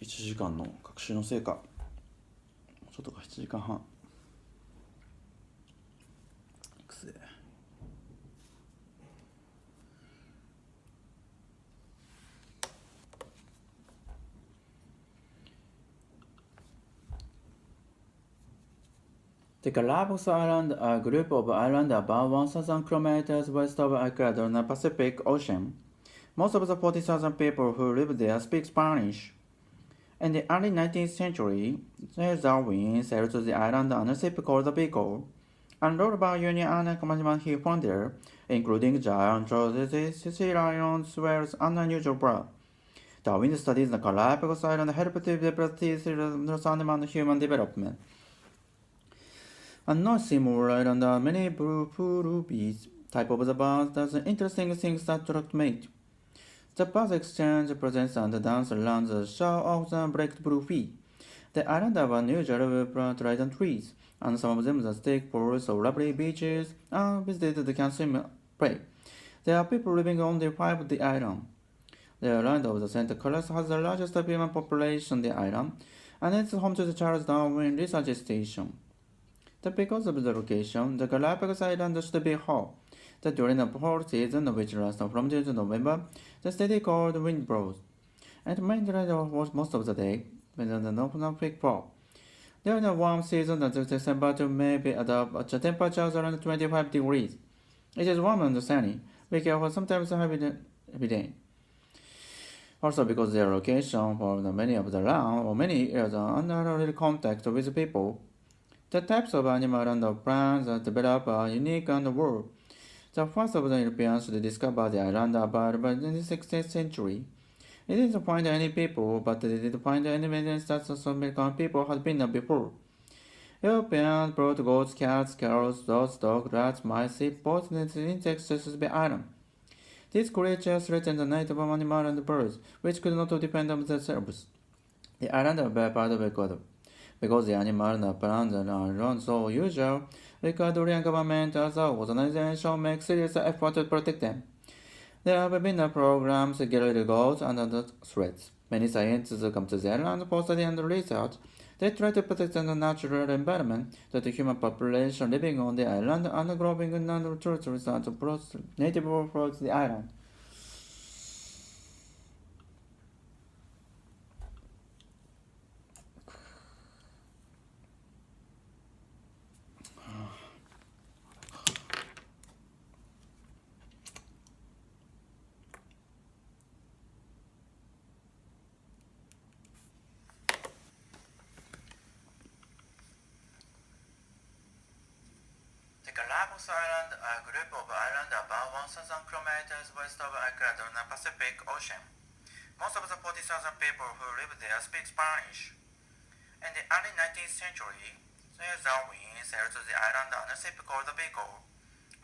1時間の学習の成果、ちょっとか7時間半。The Galapagos Islands are a group of islands about 1,000 kilometers west of Ecuador in the Pacific Ocean. Most of the 40,000 people who live there speak Spanish. In the early 19th century, Darwin sailed to the island on a ship called the Beagle, and wrote about unique animals he found there, including giant tortoises, sea lions, whales, and unusual birds. Darwin's studies in the Galapagos Islands helped to develop these animal and human development. On North Timor Island are many blue bees, type of the birds. That's interesting things that attract mate. The birds exchange presents and dance around the shore of the black bluefin. The island have unusual trident trees, and some of them the take pools of lovely beaches and visited can swim play. There are people living on the 5 of the island. The island of the Santa Cruz has the largest human population on the island, and it's home to the Charles Darwin Research Station. Because of the location, the Galapagos Islands should be hot. That during the fall season, which lasts from June to November, the steady cold wind blows, and maintains most of the day, when the northern peak fall. During the warm season, the December to May, the temperatures around 25 degrees. It is warm and sunny, we can sometimes heavy rain. Also, because their location for many of the land or many years are under contact with people, the types of animals and plants that develop are unique and rare. The first of the Europeans to discover the island about in the 16th century. They didn't find any people, but they did find any evidence that some American people had been there before. Europeans brought goats, cats, carrots, dogs, dogs, rats, mice, sheep, boats, and insects to the island. These creatures threatened the native animals and birds, which could not defend themselves. The island are part of Ecuador. Because the animals and plants are so usual, the Ecuadorian government as an organization makes serious effort to protect them. There have been programs to get rid of goats and other threats. Many scientists come to the island for study and research. They try to protect the natural environment that the human population living on the island and growing natural research native for the island. The Galapagos Islands are a group of islands about 1,000 kilometers west of Ecuador in the Pacific Ocean. Most of the 40,000 people who live there speak Spanish. In the early 19th century, Darwin sailed to the island on a ship called the Beagle,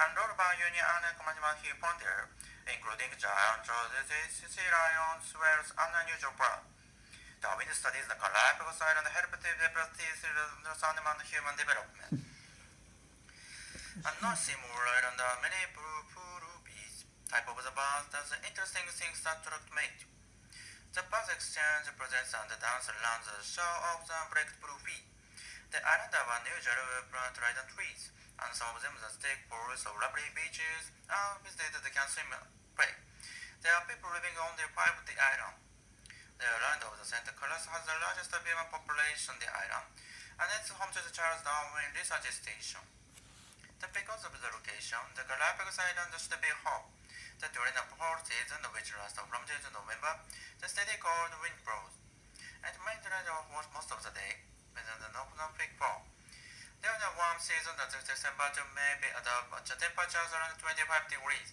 and wrote about unique animals he found there, including giant tortoises, sea lions, whales, and unusual birds. Darwin studies the Galapagos Islands helped to develop these animal and human development. On North Timor Island are many blue bees, type of the birds. That's interesting things that attract mate. The birds exchange presents and dance around the shore of the black bluefin. The island have unusual trident trees, and some of them that take pools of lovely beaches and visited can swim play. There are people living on the 5 of the island. The island of the Santa Cruz has the largest human population on the island, and it's home to the Charles Darwin Research Station. Because of the location, the Galapagos Islands should be hot. That during the fall season, which lasts from June to November, the steady cold wind blows, and maintains most of the day, when the northern peak fall. During the warm season, that's December to May, the temperatures around 25 degrees.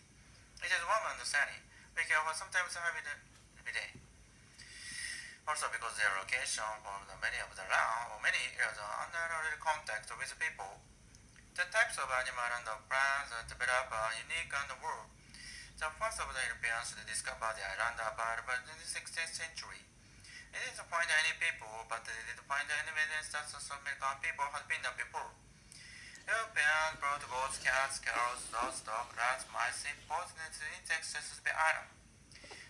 It is warm and sunny, we can sometimes heavy rain. Also, because their location for many of the land or many years are under contact with people, the types of animals and plants that develop are unique and rare. The first of the Europeans to discover the island about in the 16th century. They didn't find any people, but they did find any evidence that some American people had been there before. Europeans brought goats, cats, carrots, dogs, dogs, rats, mice, sheep, boats, and insects to the island.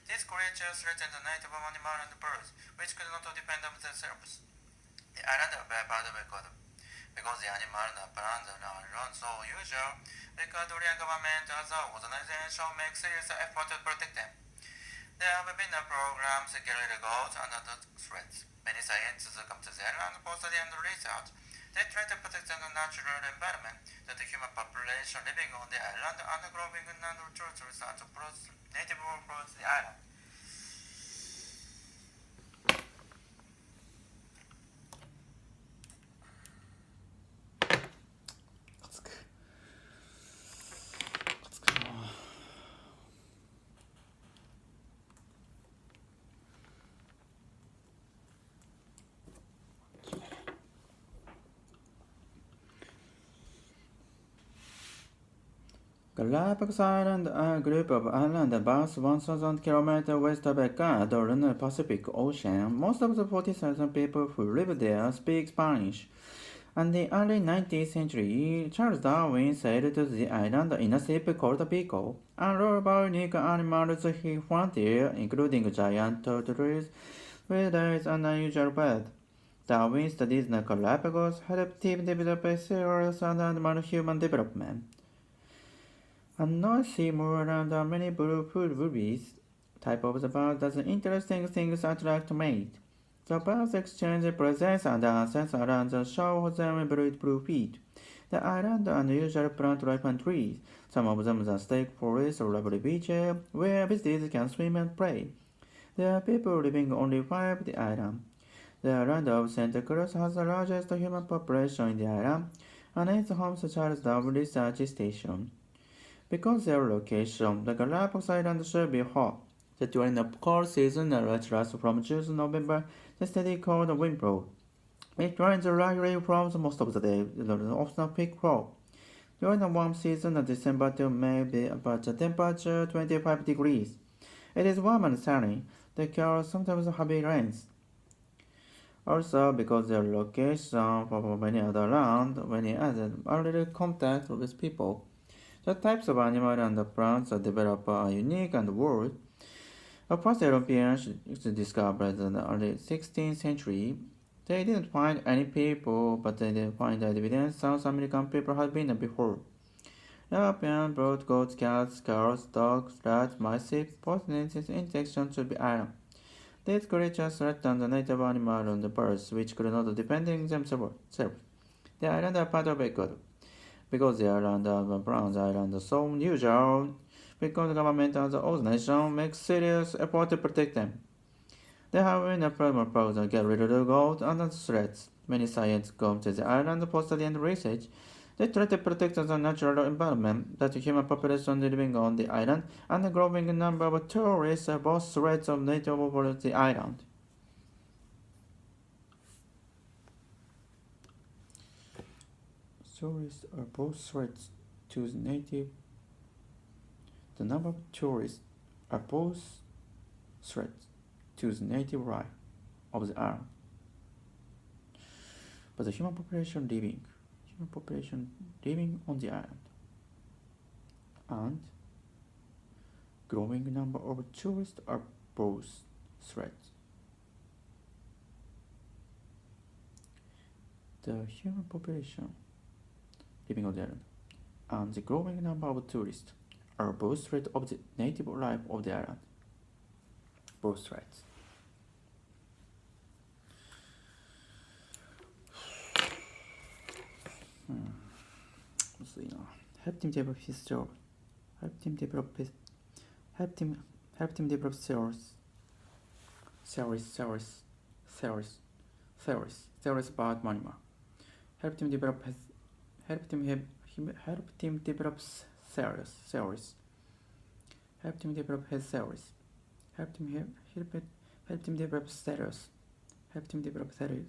These creatures threaten the native animal and birds, which could not depend on themselves. The island of part of Ecuador. Because the animal and plants are not so usual, the Ecuadorian government as an organization makes serious effort to protect them. There have been programs to kill the goats under the threats. Many scientists come to the island for study and research. They try to protect the natural environment, that the human population living on the island and growing natural research native across the island. Galapagos Island are a group of islands about 1,000 kilometers west of Ecuador in the Pacific Ocean. Most of the 40,000 people who live there speak Spanish. In the early 19th century, Charles Darwin sailed to the island in a ship called Pico and wrote about unique animals he found there, including giant turtles, whales, and unusual birds. Darwin studies the Galapagos helped him develop a serious and animal-human development. And now see more around the many blue boobies. Type of the bird does interesting things attract mate. The birds exchange presents and dances around the shore of them with blue feet. The island unusual plant life and trees. Some of them the stake forest or lovely beaches where visitors can swim and play. There are people living only 5 the island. The island of Santa Cruz has the largest human population in the island and is home to Charles Darwin Research Station. Because their location, the Galapagos Islands should be hot. That during the cold season, which lasts from June to November, the steady cold wind blows. It rains regularly from most of the day, often peak flow. During the warm season, December to May, the average temperature 25 degrees. It is warm and sunny. There occur sometimes heavy rains. Also, because their location for many other land, many others are little contact with people. The types of animals and plants that develop are unique and world. First Europeans discovered in the early 16th century. They didn't find any people, but they did find evidence South American people had been there before. Europeans brought goats, cats, cows, dogs, rats, mice, poisonous insects to the island. These creatures threatened the native animals and the birds, which could not defend themselves. The island are part of Ecuador. Because the island of Browns Island is so unusual, because the government and the organization make serious effort to protect them. They have been a proposal to get rid of the gold and the threats. Many scientists come to the island for study and research. They try to protect the natural environment, that the human population living on the island, and the growing number of tourists are both threats of native over the island. Tourists are both threats to the native. The number of tourists are both threats to the native life of the island. But the human population living on the island and growing number of tourists are both threats. The human population living on the island and the growing number of tourists are both threats of the native life of the island. Both threats. Let's see now. Help team develop his job. Help team develop sales. Sales about money. Help team develop sales. Help team develop sales. Help team develop sales. Help team develop sales. Help team develop sales. Help team develop sales.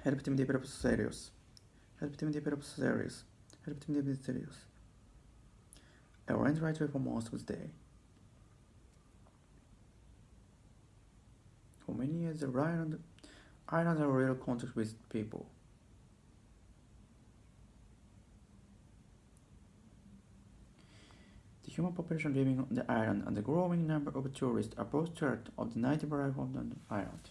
Help team develop sales. Help team develop sales. Help team develop sales. I went right away for most of the day. For many years, the island had real contact with people. The human population living on the island and the growing number of tourists are both threats of the native life on the island.